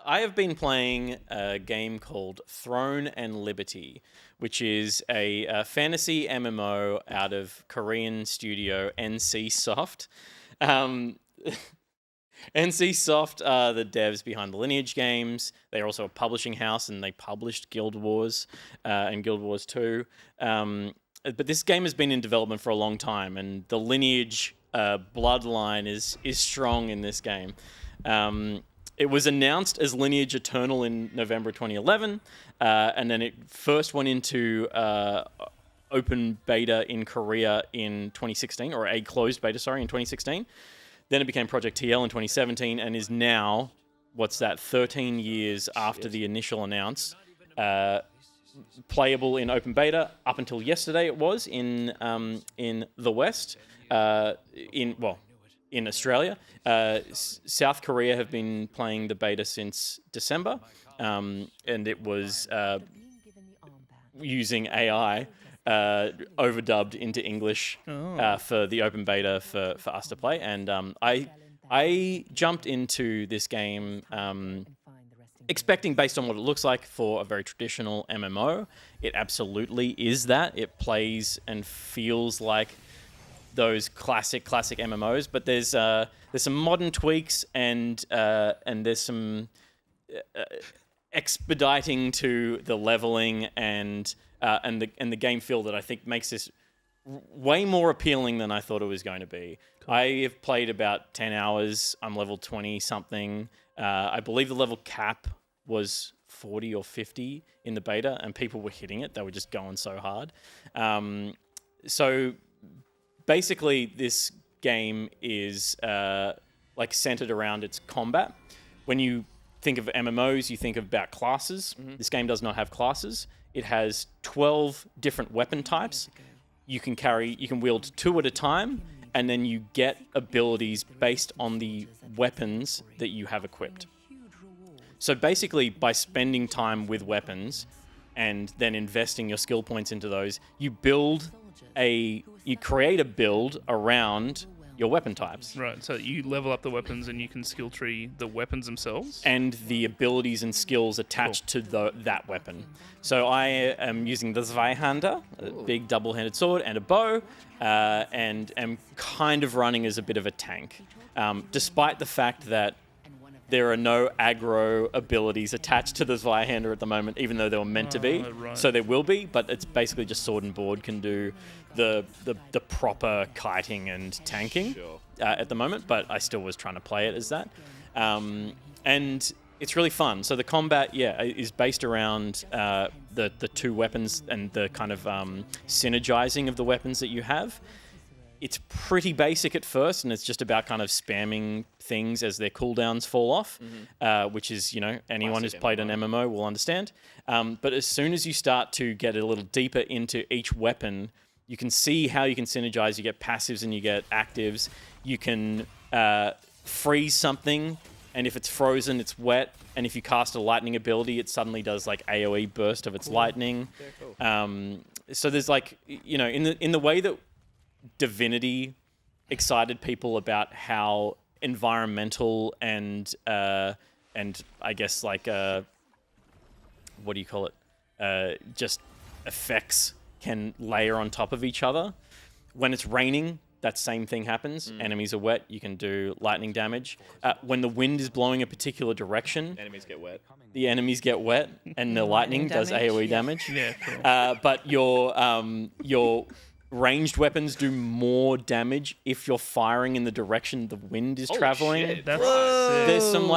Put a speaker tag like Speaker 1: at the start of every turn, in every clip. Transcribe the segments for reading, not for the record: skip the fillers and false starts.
Speaker 1: I have been playing a game called Throne and Liberty, which is a fantasy MMO out of Korean studio NC Soft. NC Soft are the devs behind the Lineage games. They're also a publishing house, and they published Guild Wars and Guild Wars 2. But this game has been in development for a long time, and the Lineage bloodline is strong in this game. It was announced as Lineage Eternal in November 2011, and then it first went into open beta in Korea in 2016, or a closed beta, sorry, in 2016. Then it became Project TL in 2017, and is now, 13 years after the initial announce, playable in open beta. Up until yesterday, it was in the West, in Australia. South Korea have been playing the beta since December, and it was using AI. Overdubbed into English for the open beta for us to play. And I jumped into this game expecting, based on what it looks like, for a very traditional MMO. It absolutely is that. It plays and feels like those classic MMOs, but there's some modern tweaks and there's some expediting to the leveling and the game feel that I think makes this way more appealing than I thought it was going to be. Cool. I have played about 10 hours. I'm level 20 something. I believe the level cap was 40 or 50 in the beta, and people were hitting it. They were just going so hard. So basically, this game is centered around its combat. When you think of MMOs, you think about classes. Mm-hmm. This game does not have classes. It has 12 different weapon types. You can wield 2 at a time, and then you get abilities based on the weapons that you have equipped. So basically, by spending time with weapons and then investing your skill points into those, you create a build around your weapon types.
Speaker 2: Right, so you level up the weapons and you can skill tree the weapons themselves?
Speaker 1: And the abilities and skills attached to that weapon. So I am using the Zweihander, a big double-handed sword, and a bow, and am kind of running as a bit of a tank. Despite the fact that there are no aggro abilities attached to the Zweihander at the moment, even though they were meant to be. Right. So there will be, but it's basically just sword and board can do the proper kiting and tanking at the moment, but I still was trying to play it as that. And it's really fun. So the combat, is based around the 2 weapons and the kind of synergizing of the weapons that you have. It's pretty basic at first, and it's just about kind of spamming things as their cooldowns fall off, which is, anyone who's played an MMO will understand. But as soon as you start to get a little deeper into each weapon, you can see how you can synergize. You get passives and you get actives. You can freeze something, and if it's frozen, it's wet. And if you cast a lightning ability, it suddenly does like AoE burst of its lightning. Yeah, cool. So there's in the way that Divinity excited people about how environmental and I guess what do you call it? Just effects can layer on top of each other. When it's raining, that same thing happens. Enemies are wet. You can do lightning damage. When the wind is blowing a particular direction,
Speaker 3: enemies get wet.
Speaker 1: The enemies get wet, and the lightning does AoE damage.
Speaker 2: Yeah, cool.
Speaker 1: But your ranged weapons do more damage if you're firing in the direction the wind is traveling.
Speaker 2: Shit, that's sick.
Speaker 1: There's some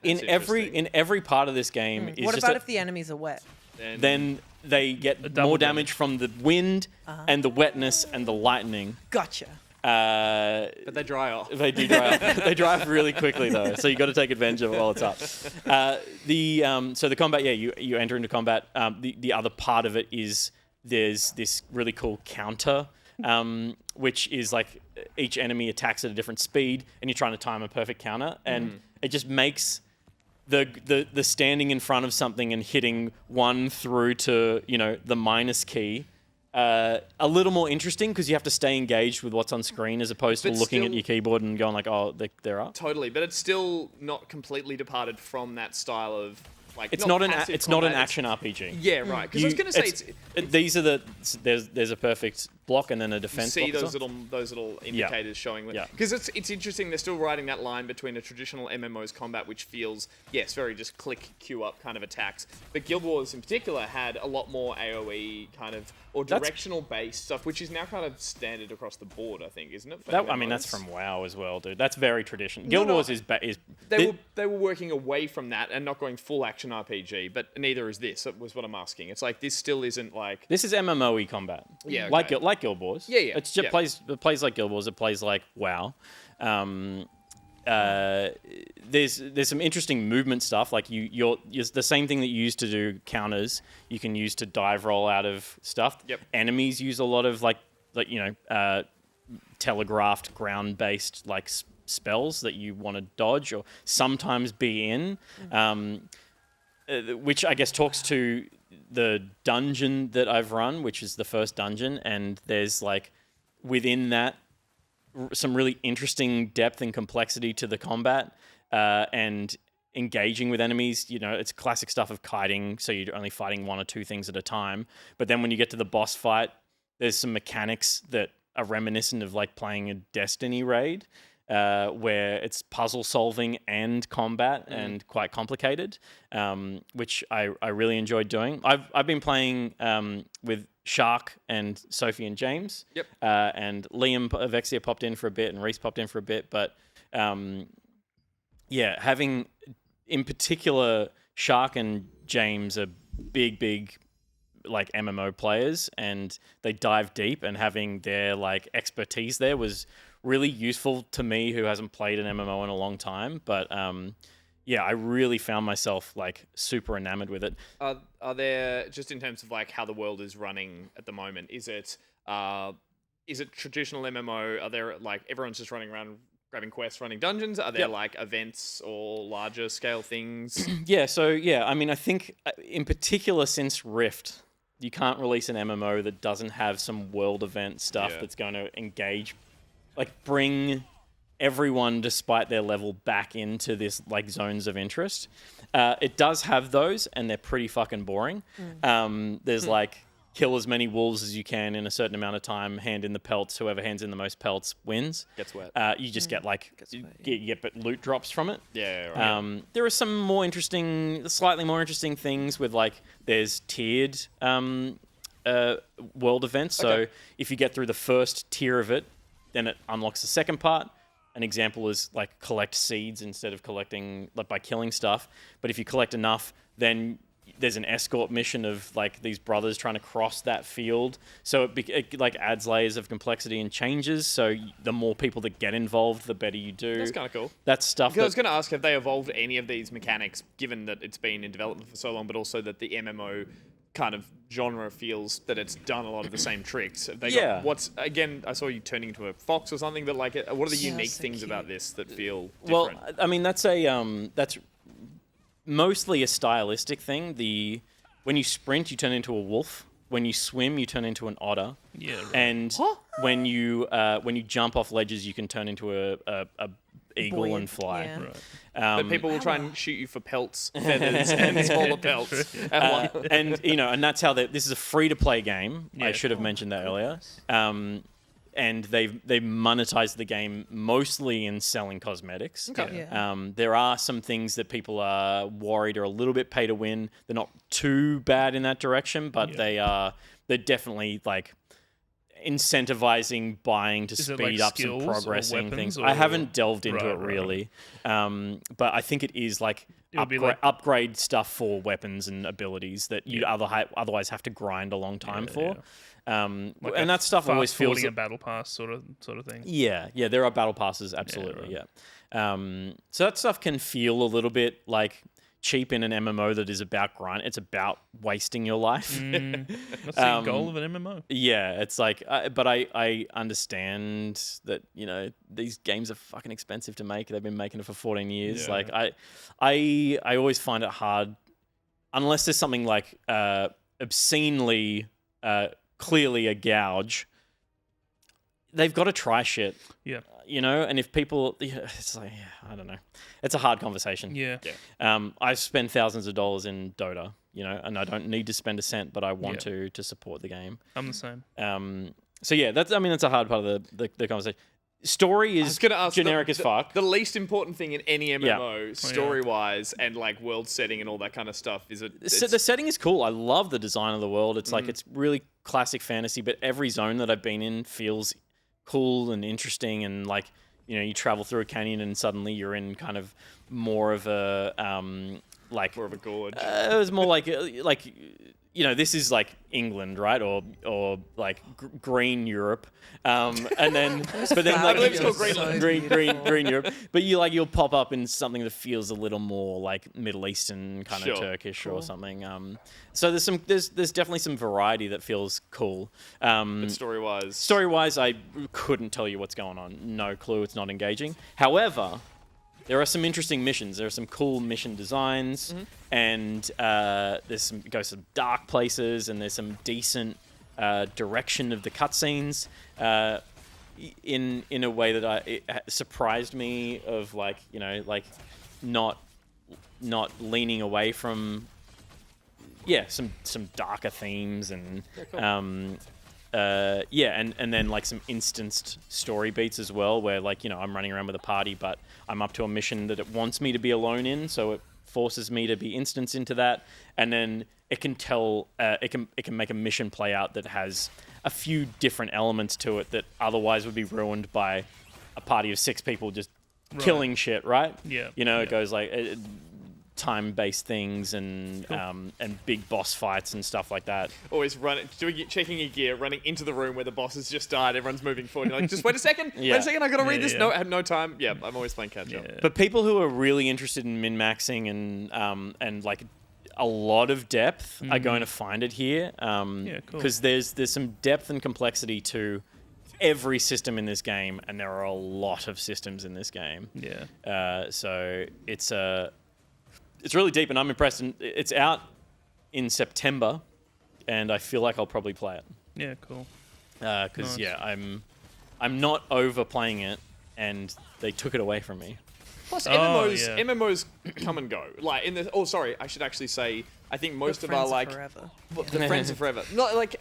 Speaker 1: in every part of this game. Is
Speaker 4: What
Speaker 1: just
Speaker 4: about if the enemies are wet?
Speaker 1: Then they get more damage from the wind and the wetness and the lightning.
Speaker 4: Gotcha.
Speaker 3: But they dry off.
Speaker 1: They do dry off. They dry off really quickly though, so you got to take advantage of it while it's up. So the combat, you enter into combat. The other part of it is there's this really cool counter, which is like each enemy attacks at a different speed, and you're trying to time a perfect counter, and it just makes the standing in front of something and hitting 1 through to the minus key a little more interesting because you have to stay engaged with what's on screen as opposed to looking at your keyboard and going like, oh, they're up.
Speaker 3: Totally, but it's still not completely departed from that style of like.
Speaker 1: It's not an action RPG.
Speaker 3: Yeah, right. Because I was going to say
Speaker 1: these are there's a perfect block and then a defense.
Speaker 3: You see
Speaker 1: block
Speaker 3: those little indicators showing. Because it's interesting. They're still riding that line between a traditional MMO's combat, which feels very just click queue up kind of attacks, but Guild Wars in particular had a lot more AOE kind of or directional based stuff, which is now kind of standard across the board. I think, isn't it?
Speaker 1: That's from WoW as well, dude. That's very traditional. Guild Wars is
Speaker 3: they were working away from that and not going full action RPG, but neither is this. That was what I'm asking. It's like this still isn't like
Speaker 1: this is MMO-y combat.
Speaker 3: Yeah,
Speaker 1: okay. like Guild Wars.
Speaker 3: Yeah.
Speaker 1: It plays like Guild Wars. It plays like WoW. There's some interesting movement stuff. Like you're the same thing that you used to do counters. You can use to dive roll out of stuff.
Speaker 3: Yep.
Speaker 1: Enemies use a lot of telegraphed ground-based spells that you want to dodge or sometimes be in, which I guess talks to the dungeon that I've run, which is the first dungeon, and there's within that some really interesting depth and complexity to the combat and engaging with enemies. It's classic stuff of kiting, so you're only fighting one or two things at a time. But then when you get to the boss fight, there's some mechanics that are reminiscent of playing a Destiny raid, where it's puzzle solving and combat and quite complicated, which I really enjoyed doing. I've been playing with Shark and Sophie and James.
Speaker 3: Yep.
Speaker 1: And Liam Vexia popped in for a bit and Reese popped in for a bit. But having in particular Shark and James are big MMO players, and they dive deep, and having their expertise there was really useful to me, who hasn't played an MMO in a long time. But I really found myself super enamored with it.
Speaker 3: Are there, just in terms of how the world is running at the moment, is it traditional MMO? Are there everyone's just running around grabbing quests, running dungeons? Are there events or larger scale things?
Speaker 1: I think in particular since Rift, you can't release an MMO that doesn't have some world event stuff that's going to engage, bring everyone despite their level back into this zones of interest. It does have those, and they're pretty fucking boring. There's kill as many wolves as you can in a certain amount of time, hand in the pelts. Whoever hands in the most pelts wins.
Speaker 3: Gets wet.
Speaker 1: You just get you get loot drops from it.
Speaker 3: Yeah, right.
Speaker 1: There are some slightly more interesting things with there's tiered world events. So if you get through the first tier of it, then it unlocks the second part. An example is collect seeds instead of collecting by killing stuff. But if you collect enough, then there's an escort mission of these brothers trying to cross that field. So it adds layers of complexity and changes. So the more people that get involved, the better you do.
Speaker 3: That's kind of cool.
Speaker 1: That's stuff.
Speaker 3: I was going to ask, have they evolved any of these mechanics, given that it's been in development for so long, but also that the MMO kind of genre feels that it's done a lot of the same tricks? Have they got what's, again, I saw you turning into a fox or something, but what are the unique things about this that feel different?
Speaker 1: Well, I mean, that's mostly a stylistic thing. When you sprint, you turn into a wolf. When you swim, you turn into an otter.
Speaker 2: Yeah. Right.
Speaker 1: And when you jump off ledges, you can turn into a eagle and fly.
Speaker 4: Yeah.
Speaker 2: Right.
Speaker 3: But people will try and shoot you for pelts, feathers, and smaller pelts.
Speaker 1: And that's how this is a free-to-play game.
Speaker 2: Yeah.
Speaker 1: I should have mentioned that earlier. And they've monetized the game mostly in selling cosmetics.
Speaker 3: Okay.
Speaker 4: Yeah.
Speaker 1: There are some things that people are worried are a little bit pay to win. They're not too bad in that direction, but they're definitely incentivizing buying to speed up some progressing things. I haven't delved into it really, but I think it is upgrade stuff for weapons and abilities that you'd otherwise have to grind a long time for.
Speaker 2: Yeah.
Speaker 1: And that stuff always feels
Speaker 2: a battle pass sort of thing.
Speaker 1: Yeah, there are battle passes, absolutely, yeah. So that stuff can feel a little bit cheap in an MMO that is about grind. It's about wasting your life.
Speaker 2: That's the goal of an MMO.
Speaker 1: Yeah, it's but I understand that these games are fucking expensive to make. They've been making it for 14 years.
Speaker 2: Yeah.
Speaker 1: I always find it hard unless there's something obscenely clearly a gouge. They've got to try shit.
Speaker 2: Yeah.
Speaker 1: And if people, it's like, I don't know. It's a hard conversation.
Speaker 2: Yeah.
Speaker 1: I've spent thousands of dollars in Dota, and I don't need to spend a cent, but I want to support the game.
Speaker 2: I'm the same.
Speaker 1: So yeah, that's a hard part of the conversation. Story is generic as fuck.
Speaker 3: The least important thing in any MMO, story-wise, and like world setting and all that kind of stuff, is
Speaker 1: the setting is cool. I love the design of the world. It's like it's really classic fantasy, but every zone that I've been in feels cool and interesting, and like you travel through a canyon and suddenly you're in kind of more of a
Speaker 3: more of a gorge.
Speaker 1: It was more like this is like England, right, or like green Europe, and then but then
Speaker 3: I believe it's called Greenland.
Speaker 1: green Europe. But you'll pop up in something that feels a little more like Middle Eastern kind of Turkish or something. So there's definitely some variety that feels cool.
Speaker 3: But story-wise,
Speaker 1: I couldn't tell you what's going on. No clue. It's not engaging. However, there are some interesting missions. There are some cool mission designs, and there's some dark places, and there's some decent direction of the cutscenes in a way that it surprised me of not leaning away from some darker themes and and then like some instanced story beats as well, where I'm running around with a party, but I'm up to a mission that it wants me to be alone in, so it forces me to be instanced into that, and then it can tell it can make a mission play out that has a few different elements to it that otherwise would be ruined by a party of 6 people just killing shit, right?
Speaker 2: Yeah.
Speaker 1: It goes like time-based things and big boss fights and stuff like that.
Speaker 3: Always checking your gear, running into the room where the boss has just died. Everyone's moving forward. You're like, just wait a second. Wait a second. I gotta read this. No, I have no time. Yeah, I'm always playing catch up.
Speaker 1: But people who are really interested in min-maxing and like a lot of depth are going to find it here.
Speaker 2: Cool.
Speaker 1: Because there's some depth and complexity to every system in this game, and there are a lot of systems in this game.
Speaker 2: Yeah.
Speaker 1: So it's really deep, and I'm impressed. And it's out in September, and I feel like I'll probably play it.
Speaker 2: Yeah, cool.
Speaker 1: Because I'm not overplaying it, and they took it away from me.
Speaker 3: Plus, MMOs come and go. Like I should actually say, I think most of our the friends of forever. Not like,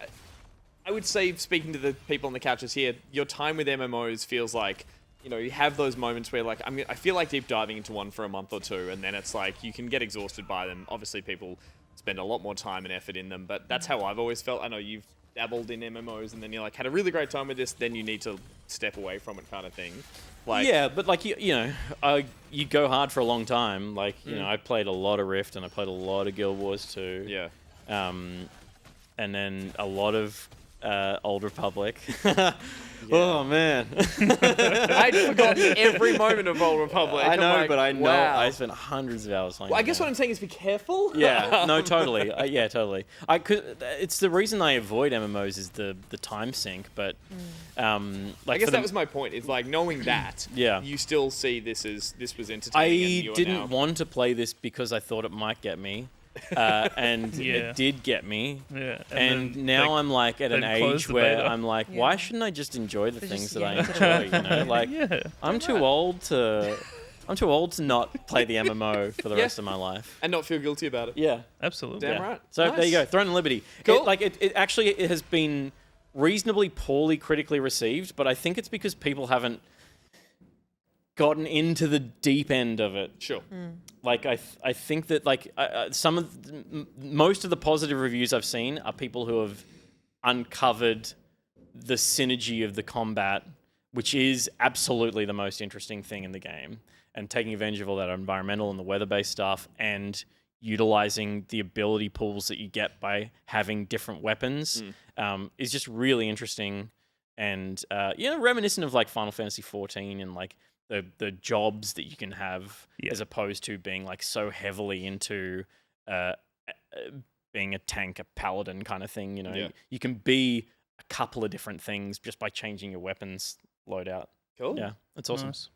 Speaker 3: I would say, speaking to the people on the couches here, your time with MMOs feels like, you have those moments where like I feel like deep diving into one for a month or two, and then it's like you can get exhausted by them. Obviously, people spend a lot more time and effort in them, but that's how I've always felt. I know you've dabbled in MMOs, and then you're like, had a really great time with this, then you need to step away from it, kind of thing. Like,
Speaker 1: yeah, but like you go hard for a long time. Like I played a lot of Rift, and I played a lot of Guild Wars 2.
Speaker 3: Yeah.
Speaker 1: And then a lot of Old Republic. Oh man,
Speaker 3: I'd forgotten every moment of Old Republic.
Speaker 1: I know, but I know I spent hundreds of hours playing.
Speaker 3: Well, I guess what I'm saying is be careful.
Speaker 1: Yeah, no, totally. Yeah, totally. It's the reason I avoid MMOs is the time sink. But
Speaker 3: I guess that was my point. Is like knowing that.
Speaker 1: Yeah.
Speaker 3: You still see this was entertaining.
Speaker 1: I didn't want to play this because I thought it might get me. And it did get me.
Speaker 2: Yeah.
Speaker 1: And now I'm like at an age where I'm like, why shouldn't I just enjoy the things that I enjoy? Like, I'm too old to not play the MMO for the rest of my life
Speaker 3: and not feel guilty about it.
Speaker 1: Yeah,
Speaker 2: absolutely.
Speaker 3: Damn right.
Speaker 1: So there you go, Throne and Liberty.
Speaker 3: Cool.
Speaker 1: It has been reasonably poorly critically received, but I think it's because people haven't gotten into the deep end of it.
Speaker 3: Sure.
Speaker 1: Like I think that like most of the positive reviews I've seen are people who have uncovered the synergy of the combat, which is absolutely the most interesting thing in the game, and taking advantage of all that environmental and the weather-based stuff, and utilizing the ability pools that you get by having different weapons is just really interesting, and reminiscent of like Final Fantasy 14 and like the jobs that you can have as opposed to being like so heavily into being a tank, a paladin kind of thing. You can be a couple of different things just by changing your weapons loadout.
Speaker 3: Cool.
Speaker 1: Yeah, that's awesome.
Speaker 2: Nice.